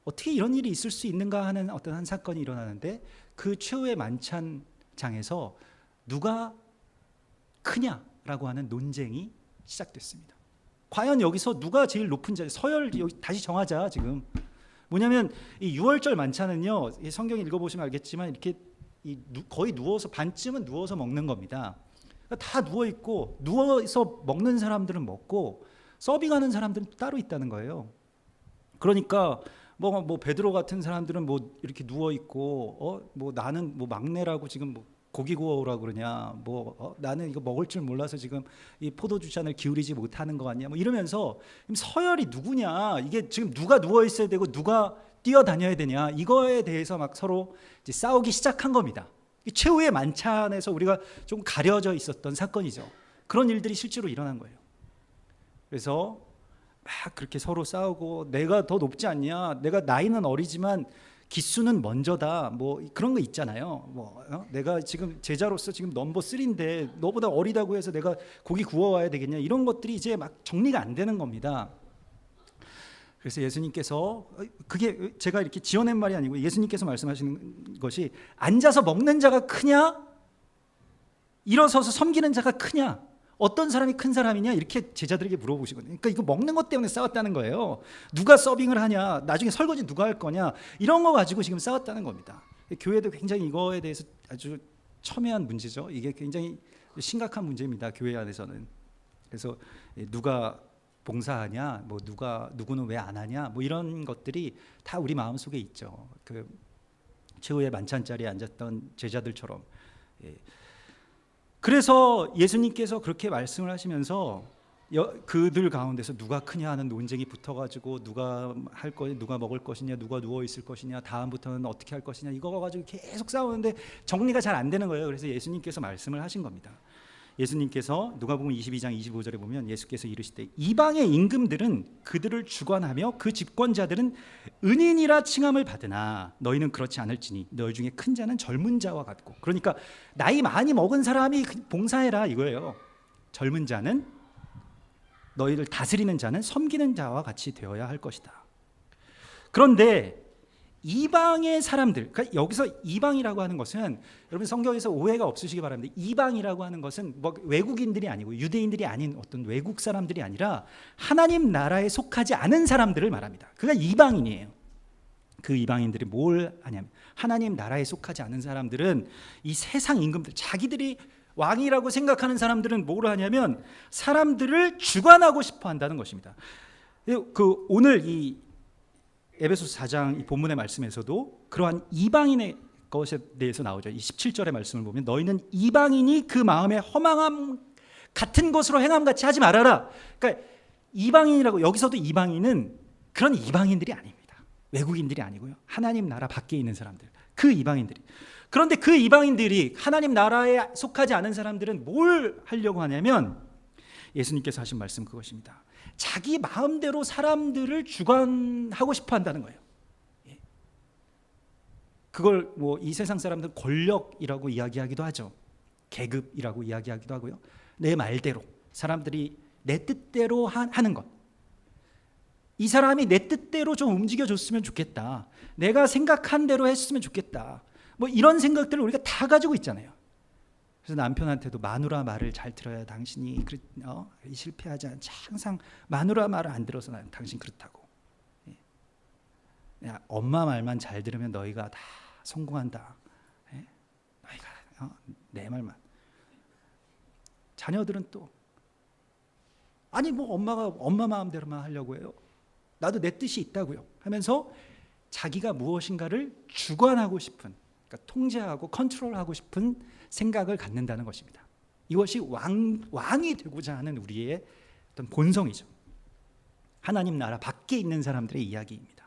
어떻게 이런 일이 있을 수 있는가 하는 어떤 한 사건이 일어나는데 그 최후의 만찬장에서 누가 크냐라고 하는 논쟁이 시작됐습니다. 과연 여기서 누가 제일 높은 자리, 서열 여기 다시 정하자. 지금 뭐냐면 이 6월절 만찬은요, 성경 읽어보시면 알겠지만 이렇게 거의 누워서 반쯤은 누워서 먹는 겁니다. 그러니까 다 누워 있고 누워서 먹는 사람들은 먹고 서빙하는 사람들은 따로 있다는 거예요. 그러니까 뭐 베드로 같은 사람들은 뭐 이렇게 누워 있고 뭐 나는 뭐 막내라고 지금 뭐 고기 구워오라고 그러냐, 나는 이거 먹을 줄 몰라서 지금 이 포도주 잔을 기울이지 못하는 거 같냐, 뭐 이러면서 서열이 누구냐, 이게 지금 누가 누워 있어야 되고 누가 뛰어다녀야 되냐, 이거에 대해서 막 서로 이제 싸우기 시작한 겁니다. 최후의 만찬에서 우리가 좀 가려져 있었던 사건이죠. 그런 일들이 실제로 일어난 거예요. 그래서 막 그렇게 서로 싸우고 내가 더 높지 않냐, 내가 나이는 어리지만 기수는 먼저다, 뭐 그런 거 있잖아요. 내가 지금 제자로서 지금 넘버 3인데 너보다 어리다고 해서 내가 고기 구워와야 되겠냐, 이런 것들이 이제 막 정리가 안 되는 겁니다. 그래서 예수님께서, 그게 제가 이렇게 지어낸 말이 아니고 예수님께서 말씀하시는 것이, 앉아서 먹는 자가 크냐, 일어서서 섬기는 자가 크냐, 어떤 사람이 큰 사람이냐, 이렇게 제자들에게 물어보시거든요. 그러니까 이거 먹는 것 때문에 싸웠다는 거예요. 누가 서빙을 하냐, 나중에 설거지 누가 할 거냐, 이런 거 가지고 지금 싸웠다는 겁니다. 교회도 굉장히 이거에 대해서 아주 첨예한 문제죠. 이게 굉장히 심각한 문제입니다, 교회 안에서는. 그래서 누가 봉사하냐, 뭐 누구는 왜 안 하냐, 뭐 이런 것들이 다 우리 마음속에 있죠. 그 최후의 만찬 자리에 앉았던 제자들처럼. 그래서 예수님께서 그렇게 말씀을 하시면서 그들 가운데서 누가 크냐 하는 논쟁이 붙어가지고 누가 먹을 것이냐, 누가 누워 있을 것이냐, 다음부터는 어떻게 할 것이냐, 이거 가지고 계속 싸우는데 정리가 잘 안 되는 거예요. 그래서 예수님께서 말씀을 하신 겁니다. 예수님께서 누가복음 22장 25절에 보면 예수께서 이르시되, 이방의 임금들은 그들을 주관하며 그 집권자들은 은인이라 칭함을 받으나 너희는 그렇지 않을지니 너희 중에 큰 자는 젊은 자와 같고. 그러니까 나이 많이 먹은 사람이 봉사해라 이거예요. 젊은 자는, 너희를 다스리는 자는 섬기는 자와 같이 되어야 할 것이다. 그런데 이방의 사람들, 그러니까 여기서 이방이라고 하는 것은, 여러분 성경에서 오해가 없으시기 바랍니다. 이방이라고 하는 것은 뭐 외국인들이 아니고 유대인들이 아닌 어떤 외국 사람들이 아니라 하나님 나라에 속하지 않은 사람들을 말합니다. 그가 이방인이에요. 그 이방인들이 뭘 하냐면, 하나님 나라에 속하지 않은 사람들은 이 세상 임금들, 자기들이 왕이라고 생각하는 사람들은 뭘 하냐면 사람들을 주관하고 싶어 한다는 것입니다. 오늘 이 에베소서 4장 이 본문의 말씀에서도 그러한 이방인의 것에 대해서 나오죠. 이 17절의 말씀을 보면, 너희는 이방인이 그 마음에 허망함 같은 것으로 행함같이 하지 말아라. 그러니까 이방인이라고, 여기서도 이방인은 그런 이방인들이 아닙니다. 외국인들이 아니고요, 하나님 나라 밖에 있는 사람들, 그 이방인들이. 그런데 그 이방인들이, 하나님 나라에 속하지 않은 사람들은 뭘 하려고 하냐면, 예수님께서 하신 말씀 그것입니다. 자기 마음대로 사람들을 주관하고 싶어 한다는 거예요. 그걸 뭐 이 세상 사람들은 권력이라고 이야기하기도 하죠. 계급이라고 이야기하기도 하고요. 내 말대로 사람들이 내 뜻대로 하는 것. 이 사람이 내 뜻대로 좀 움직여줬으면 좋겠다. 내가 생각한 대로 했으면 좋겠다. 뭐 이런 생각들을 우리가 다 가지고 있잖아요. 그래서 남편한테도 마누라 말을 잘 들어야 당신이 실패하지 않지. 항상 마누라 말을 안 들어서 난 당신 그렇다고. 야, 엄마 말만 잘 들으면 너희가 다 성공한다. 너희가 내 말만. 자녀들은 또 아니 뭐 엄마가 엄마 마음대로만 하려고 해요. 나도 내 뜻이 있다고요. 하면서 자기가 무엇인가를 주관하고 싶은, 그러니까 통제하고 컨트롤하고 싶은 생각을 갖는다는 것입니다. 이것이 왕이 되고자 하는 우리의 어떤 본성이죠. 하나님 나라 밖에 있는 사람들의 이야기입니다.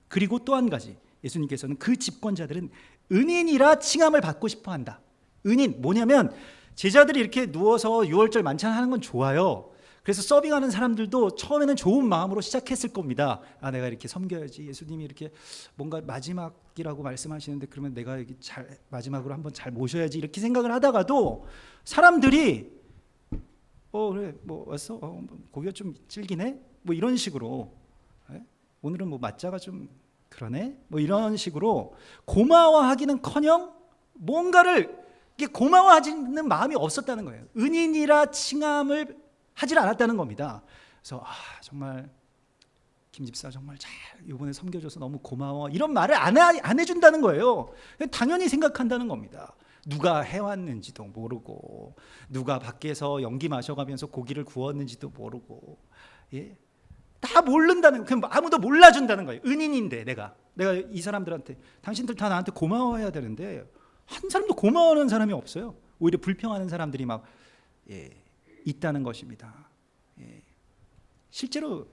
그리고 또 한 가지, 예수님께서는 그 집권자들은 은인이라 칭함을 받고 싶어 한다. 은인 뭐냐면 제자들이 이렇게 누워서 유월절 만찬 하는 건 좋아요. 그래서 서빙하는 사람들도 처음에는 좋은 마음으로 시작했을 겁니다. 아, 내가 이렇게 섬겨야지. 예수님이 이렇게 뭔가 마지막이라고 말씀하시는데 그러면 내가 여기 잘 마지막으로 한번 잘 모셔야지 이렇게 생각을 하다가도 사람들이 그래 뭐 왔어? 고기가 좀 질기네? 뭐 이런 식으로 오늘은 뭐 맛자가 좀 그러네? 뭐 이런 식으로 고마워하기는커녕 뭔가를 고마워하지는 마음이 없었다는 거예요. 은인이라 칭함을 하질 않았다는 겁니다. 그래서 정말 김 집사 정말 잘 이번에 섬겨줘서 너무 고마워 이런 말을 안 해준다는 거예요. 당연히 생각한다는 겁니다. 누가 해왔는지도 모르고 누가 밖에서 연기 마셔가면서 고기를 구웠는지도 모르고 다 모른다는, 그럼 아무도 몰라준다는 거예요. 은인인데 내가 이 사람들한테 당신들 다 나한테 고마워해야 되는데 한 사람도 고마워하는 사람이 없어요. 오히려 불평하는 사람들이 막 있다는 것입니다. 실제로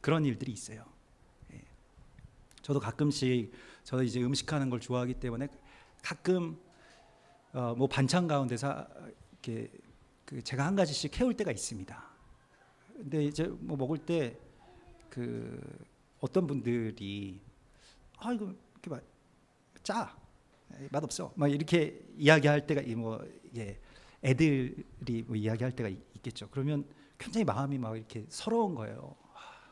그런 일들이 있어요. 저도 가끔씩 저도 이제 음식하는 걸 좋아하기 때문에 가끔 뭐 반찬 가운데서 이렇게 제가 한 가지씩 해올 때가 있습니다. 근데 이제 뭐 먹을 때 어떤 분들이 이거 이렇게 맛없어 막 이렇게 이야기할 때가 애들이 뭐 이야기할 때가 있겠죠. 그러면 굉장히 마음이 막 이렇게 서러운 거예요.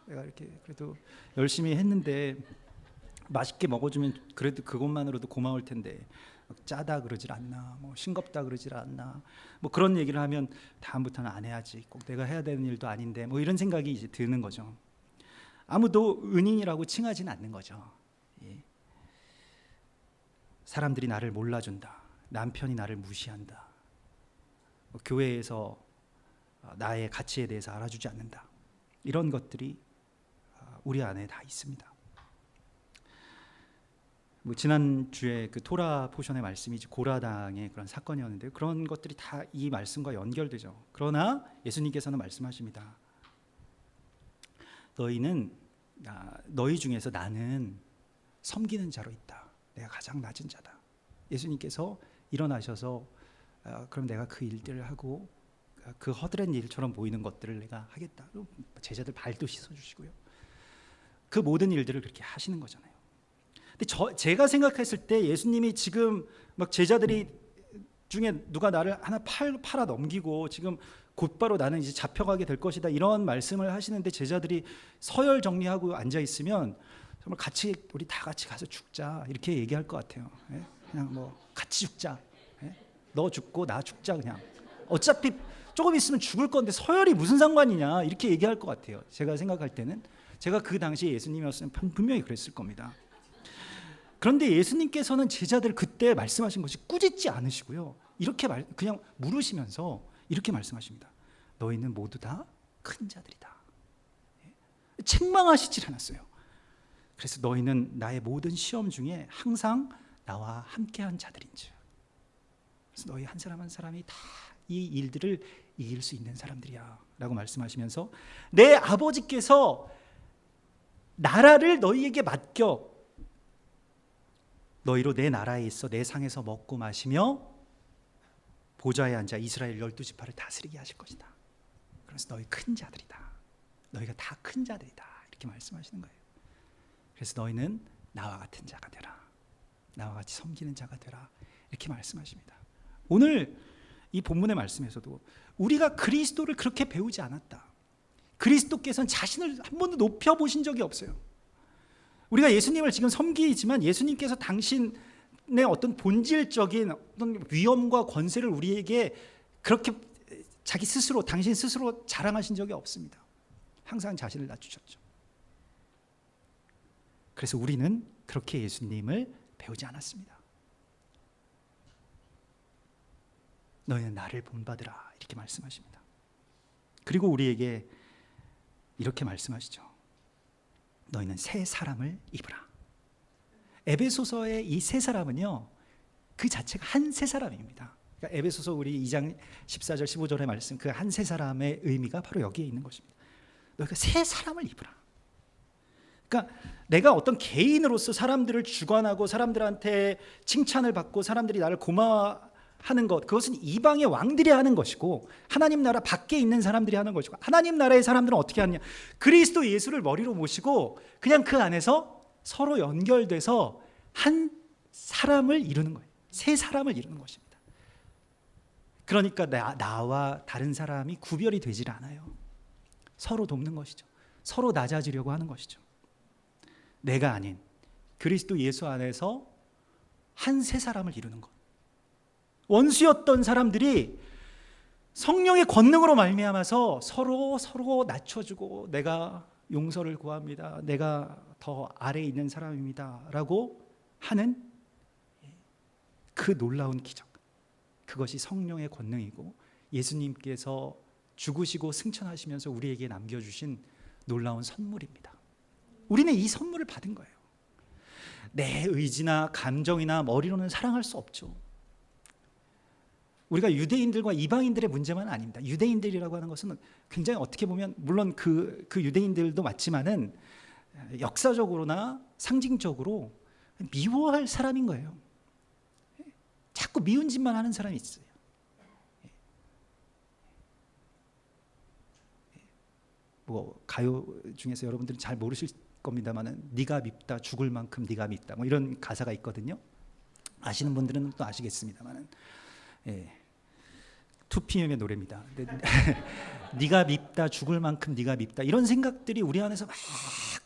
내가 이렇게 그래도 열심히 했는데 맛있게 먹어주면 그래도 그것만으로도 고마울 텐데 짜다 그러질 않나, 뭐 싱겁다 그러질 않나, 뭐 그런 얘기를 하면 다음부터는 안 해야지. 꼭 내가 해야 되는 일도 아닌데 뭐 이런 생각이 이제 드는 거죠. 아무도 은인이라고 칭하지는 않는 거죠. 사람들이 나를 몰라준다. 남편이 나를 무시한다. 교회에서 나의 가치에 대해서 알아주지 않는다. 이런 것들이 우리 안에 다 있습니다. 지난주에 토라 포션의 말씀이 고라당의 그런 사건이었는데 그런 것들이 다 이 말씀과 연결되죠. 그러나 예수님께서는 말씀하십니다. 너희 중에서 나는 섬기는 자로 있다. 내가 가장 낮은 자다. 예수님께서 일어나셔서 그럼 내가 그 일들을 하고 그 허드렛 일처럼 보이는 것들을 내가 하겠다. 제자들 발도 씻어주시고요. 그 모든 일들을 그렇게 하시는 거잖아요. 근데 제가 생각했을 때 예수님이 지금 막 제자들이 중에 누가 나를 하나 팔아 넘기고 지금 곧바로 나는 이제 잡혀가게 될 것이다 이런 말씀을 하시는데 제자들이 서열 정리하고 앉아 있으면 정말 우리 다 같이 가서 죽자 이렇게 얘기할 것 같아요. 그냥 뭐 같이 죽자. 너 죽고 나 죽자 그냥. 어차피 조금 있으면 죽을 건데 서열이 무슨 상관이냐 이렇게 얘기할 것 같아요. 제가 생각할 때는 제가 그 당시에 예수님이었으면 분명히 그랬을 겁니다. 그런데 예수님께서는 제자들 그때 말씀하신 것이 꾸짖지 않으시고요. 이렇게 그냥 물으시면서 이렇게 말씀하십니다. 너희는 모두 다 큰 자들이다. 책망하시질 않았어요. 그래서 너희는 나의 모든 시험 중에 항상 나와 함께한 자들인지. 그래서 너희 한 사람 한 사람이 다 이 일들을 이길 수 있는 사람들이야 라고 말씀하시면서 내 아버지께서 나라를 너희에게 맡겨 너희로 내 나라에 있어 내 상에서 먹고 마시며 보좌에 앉아 이스라엘 12지파를 다스리게 하실 것이다. 그래서 너희 큰 자들이다. 너희가 다 큰 자들이다. 이렇게 말씀하시는 거예요. 그래서 너희는 나와 같은 자가 되라. 나와 같이 섬기는 자가 되라. 이렇게 말씀하십니다. 오늘 이 본문의 말씀에서도 우리가 그리스도를 그렇게 배우지 않았다. 그리스도께서는 자신을 한 번도 높여보신 적이 없어요. 우리가 예수님을 지금 섬기지만 예수님께서 당신의 어떤 본질적인 어떤 위엄과 권세를 우리에게 그렇게 자기 스스로, 당신 스스로 자랑하신 적이 없습니다. 항상 자신을 낮추셨죠. 그래서 우리는 그렇게 예수님을 배우지 않았습니다. 너희는 나를 본받으라 이렇게 말씀하십니다. 그리고 우리에게 이렇게 말씀하시죠. 너희는 새 사람을 입으라. 에베소서의 이 새 사람은요, 그 자체가 한 새 사람입니다. 그러니까 에베소서 우리 2장 14절 15절의 말씀, 그 한 새 사람의 의미가 바로 여기에 있는 것입니다. 너희가 새 사람을 입으라. 그러니까 내가 어떤 개인으로서 사람들을 주관하고 사람들한테 칭찬을 받고 사람들이 나를 고마워하는 것, 그것은 이방의 왕들이 하는 것이고 하나님 나라 밖에 있는 사람들이 하는 것이고, 하나님 나라의 사람들은 어떻게 하느냐, 그리스도 예수를 머리로 모시고 그냥 그 안에서 서로 연결돼서 한 사람을 이루는 거예요. 새 사람을 이루는 것입니다. 그러니까 나와 다른 사람이 구별이 되질 않아요. 서로 돕는 것이죠. 서로 낮아지려고 하는 것이죠. 내가 아닌 그리스도 예수 안에서 한 새 사람을 이루는 것. 원수였던 사람들이 성령의 권능으로 말미암아서 서로 낮춰주고, 내가 용서를 구합니다, 내가 더 아래에 있는 사람입니다 라고 하는 그 놀라운 기적, 그것이 성령의 권능이고 예수님께서 죽으시고 승천하시면서 우리에게 남겨주신 놀라운 선물입니다. 우리는 이 선물을 받은 거예요. 내 의지나 감정이나 머리로는 사랑할 수 없죠. 우리가 유대인들과 이방인들의 문제만 아닙니다. 유대인들이라고 하는 것은 굉장히 어떻게 보면 물론 그 유대인들도 맞지만은 역사적으로나 상징적으로 미워할 사람인 거예요. 자꾸 미운 짓만 하는 사람이 있어요. 뭐 가요 중에서 여러분들은 잘 모르실 겁니다만은 네가 밉다 죽을 만큼 네가 밉다 뭐 이런 가사가 있거든요. 아시는 분들은 또 아시겠습니다만은, 예, 2PM의 노래입니다. 네가 밉다 죽을 만큼 네가 밉다, 이런 생각들이 우리 안에서 막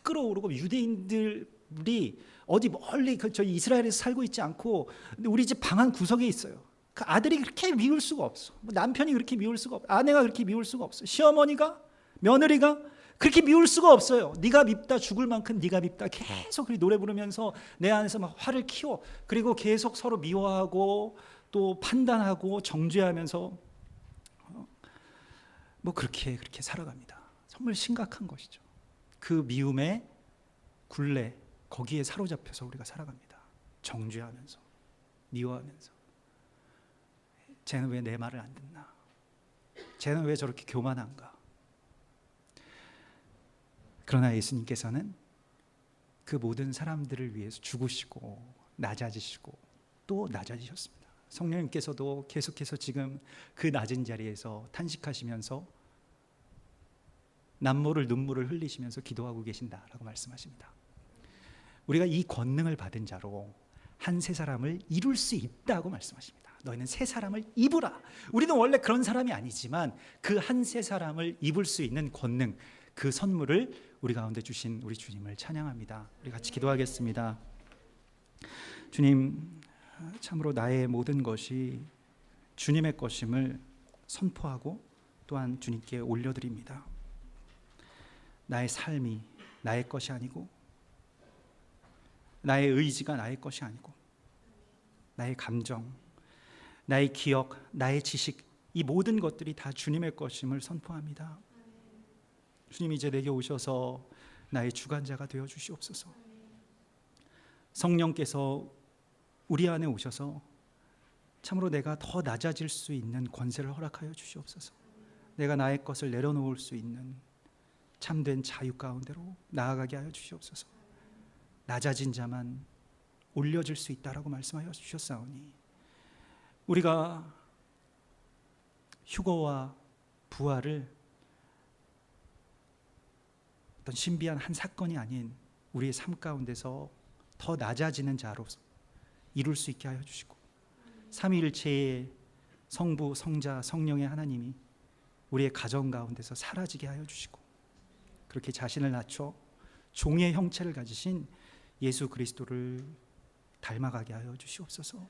끌어오르고, 유대인들이 어디 멀리 저희 이스라엘에서 살고 있지 않고 우리 집 방 한 구석에 있어요. 그 아들이 그렇게 미울 수가 없어. 남편이 그렇게 미울 수가 없어. 아내가 그렇게 미울 수가 없어. 시어머니가, 며느리가 그렇게 미울 수가 없어요. 네가 밉다 죽을 만큼 네가 밉다, 계속 그 노래 부르면서 내 안에서 막 화를 키워. 그리고 계속 서로 미워하고 또 판단하고 정죄하면서 뭐 그렇게 살아갑니다. 정말 심각한 것이죠. 그 미움의 굴레, 거기에 사로잡혀서 우리가 살아갑니다. 정죄하면서, 미워하면서, 쟤는 왜 내 말을 안 듣나, 쟤는 왜 저렇게 교만한가. 그러나 예수님께서는 그 모든 사람들을 위해서 죽으시고 낮아지시고 또 낮아지셨습니다. 성령님께서도 계속해서 지금 그 낮은 자리에서 탄식하시면서 남모를 눈물을 흘리시면서 기도하고 계신다라고 말씀하십니다. 우리가 이 권능을 받은 자로 한 새 사람을 이룰 수 있다고 말씀하십니다. 너희는 새 사람을 입으라. 우리는 원래 그런 사람이 아니지만 그 한 새 사람을 입을 수 있는 권능, 그 선물을 우리 가운데 주신 우리 주님을 찬양합니다. 우리 같이 기도하겠습니다. 주님, 참으로 나의 모든 것이 주님의 것임을 선포하고 또한 주님께 올려드립니다. 나의 삶이 나의 것이 아니고, 나의 의지가 나의 것이 아니고, 나의 감정, 나의 기억, 나의 지식, 이 모든 것들이 다 주님의 것임을 선포합니다. 주님, 이제 내게 오셔서 나의 주관자가 되어 주시옵소서. 성령께서 우리 안에 오셔서 참으로 내가 더 낮아질 수 있는 권세를 허락하여 주시옵소서. 내가 나의 것을 내려놓을 수 있는 참된 자유 가운데로 나아가게 하여 주시옵소서. 낮아진 자만 올려질 수 있다라고 말씀하여 주셨사오니, 우리가 휴거와 부활을 어떤 신비한 한 사건이 아닌 우리의 삶 가운데서 더 낮아지는 자로서 이룰 수 있게 하여 주시고, 삼위일체의 성부, 성자, 성령의 하나님이 우리의 가정 가운데서 사라지게 하여 주시고, 그렇게 자신을 낮춰 종의 형체를 가지신 예수 그리스도를 닮아가게 하여 주시옵소서.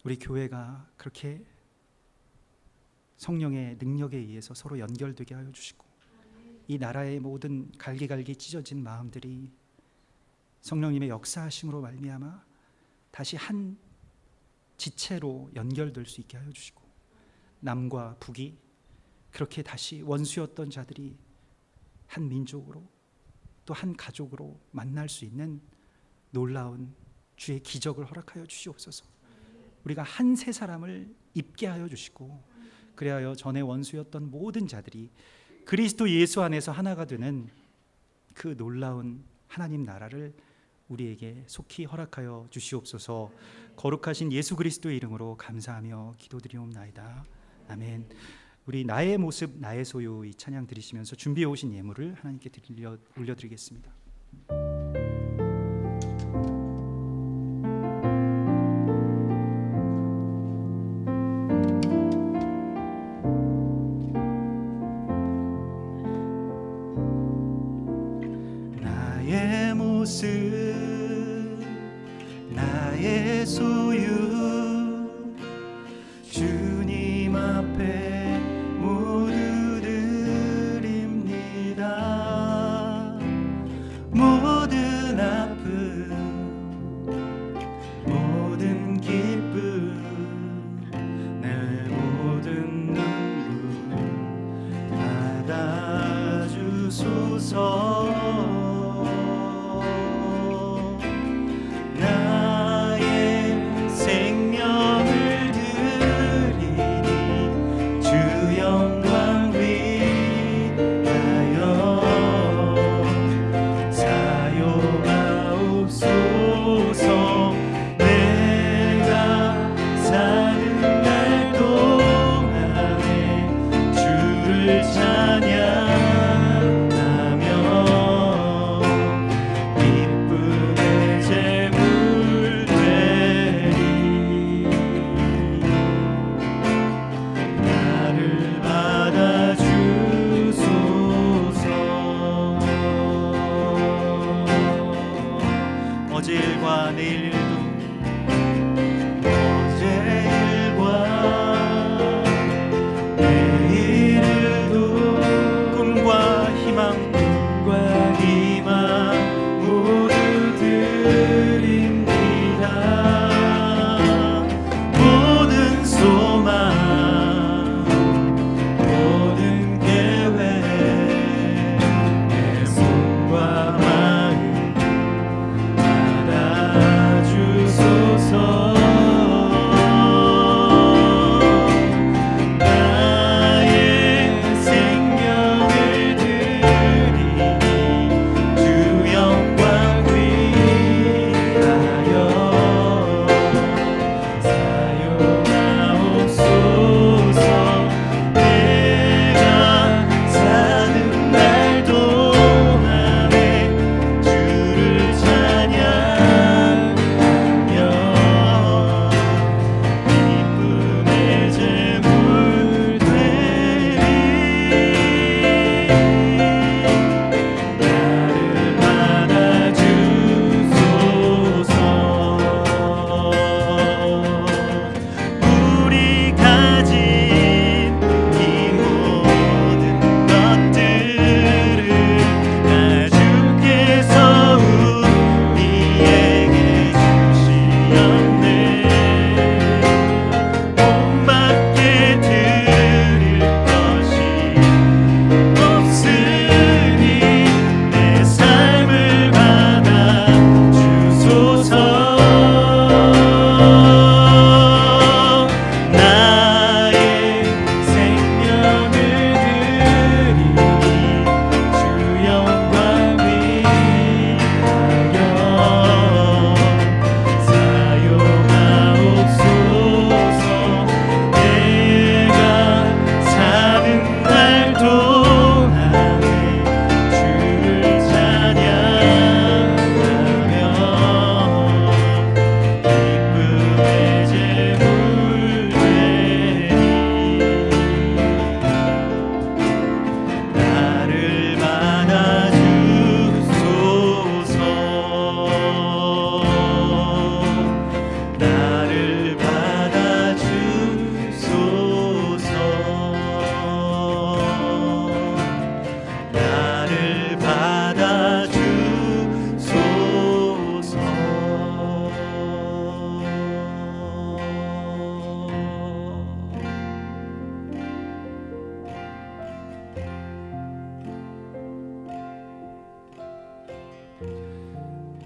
우리 교회가 그렇게 성령의 능력에 의해서 서로 연결되게 하여 주시고, 이 나라의 모든 갈기갈기 찢어진 마음들이 성령님의 역사하심으로 말미암아 다시 한 지체로 연결될 수 있게 하여 주시고, 남과 북이 그렇게 다시 원수였던 자들이 한 민족으로 또 한 가족으로 만날 수 있는 놀라운 주의 기적을 허락하여 주시옵소서. 우리가 한 세 사람을 입게 하여 주시고, 그리하여 전에 원수였던 모든 자들이 그리스도 예수 안에서 하나가 되는 그 놀라운 하나님 나라를 우리에게 속히 허락하여 주시옵소서. 거룩하신 예수 그리스도의 이름으로 감사하며 기도드리옵나이다. 아멘. 우리 나의 모습 나의 소유 이 찬양 드리시면서 준비해 오신 예물을 하나님께 올려드리겠습니다. 나의 모습 나의 소유 주님 앞에 모두 드립니다. 모든 아픔 모든 기쁨 내 모든 눈물 받아주소서. 나의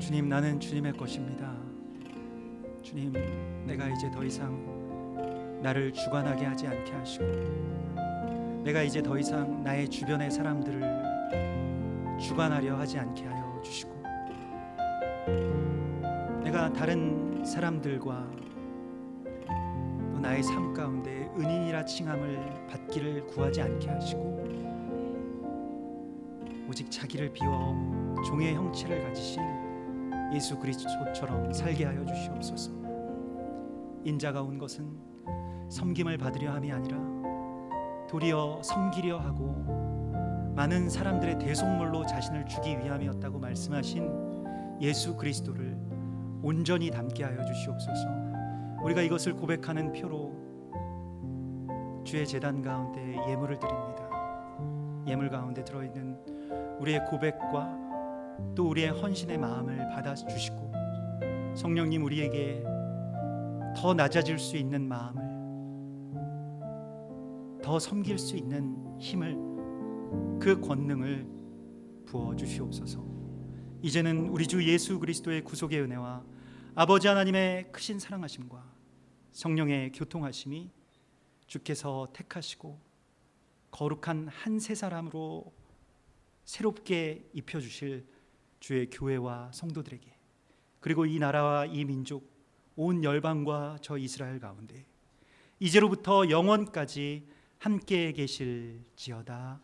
주님, 나는 주님의 것입니다. 주님, 내가 이제 더 이상 나를 주관하게 하지 않게 하시고, 내가 이제 더 이상 나의 주변의 사람들을 주관하려 하지 않게 하여 주시고, 내가 다른 사람들과 또 나의 삶 가운데 은인이라 칭함을 받기를 구하지 않게 하시고, 오직 자기를 비워 종의 형체를 가지신 예수 그리스도처럼 살게 하여 주시옵소서. 인자가 온 것은 섬김을 받으려 함이 아니라 도리어 섬기려 하고 많은 사람들의 대속물로 자신을 주기 위함이었다고 말씀하신 예수 그리스도를 온전히 담게 하여 주시옵소서. 우리가 이것을 고백하는 표로 주의 제단 가운데 예물을 드립니다. 예물 가운데 들어있는 우리의 고백과 또 우리의 헌신의 마음을 받아주시고, 성령님 우리에게 더 낮아질 수 있는 마음을, 더 섬길 수 있는 힘을, 그 권능을 부어주시옵소서. 이제는 우리 주 예수 그리스도의 구속의 은혜와 아버지 하나님의 크신 사랑하심과 성령의 교통하심이 주께서 택하시고 거룩한 한 새 사람으로 새롭게 입혀주실 주의 교회와 성도들에게, 그리고 이 나라와 이 민족 온 열방과 저 이스라엘 가운데 이제로부터 영원까지 함께 계실지어다.